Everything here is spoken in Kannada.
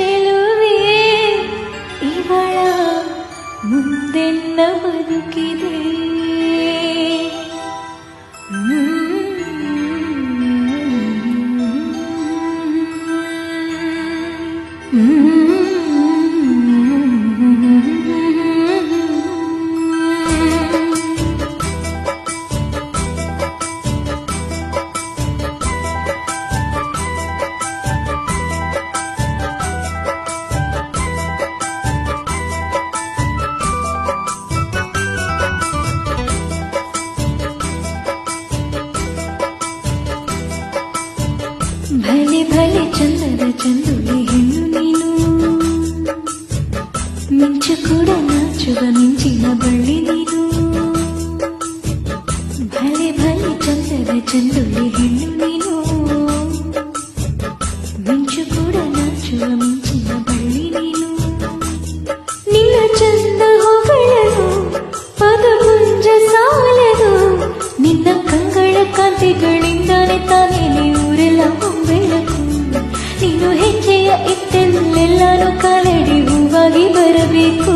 ಚೆಲುವೆ ಇವಳ ಮುಂದೆನ್ನ ಬದುಕಿದೆ. ಭಲೆ ಭಲೆ ಚಂದದ ಚಂದುಲೆ ಹೆಣ್ಣು ನೀನು, ಮಿಂಚು ಕೂಡ ನಾಚುವ ಮಿಂಚಿನ ಬಳ್ಳಿ ನೀನು. ಭಲೆ ಭಲೆ ಚಂದದ ಚಂದುಲೆ ಹೆಣ್ಣು ನೀನು, ಮಿಂಚು ಕೂಡ ನಾಚುವ ಮಿಂಚಿನ ಬಳ್ಳಿ ನೀನು. ನಿನ್ನ ಚಂದ ಹೊಗಳಲು ಪದಪುಂಜ ಸಾಲದು, ನಿನ್ನ ಕಂಗಳ ಕಾಂತಿಗಳಿಂದಾನೆ ತಾನೇ ಊರೆಲ್ಲ ಬೆಳಕು. ನೀನು ಹೆಜ್ಜೆಯ ಇಟ್ಟೆಲ್ಲೆಲ್ಲಾನು ಕಾಲಡಿ ಹೂವಾಗಿ ಬರಬೇಕು.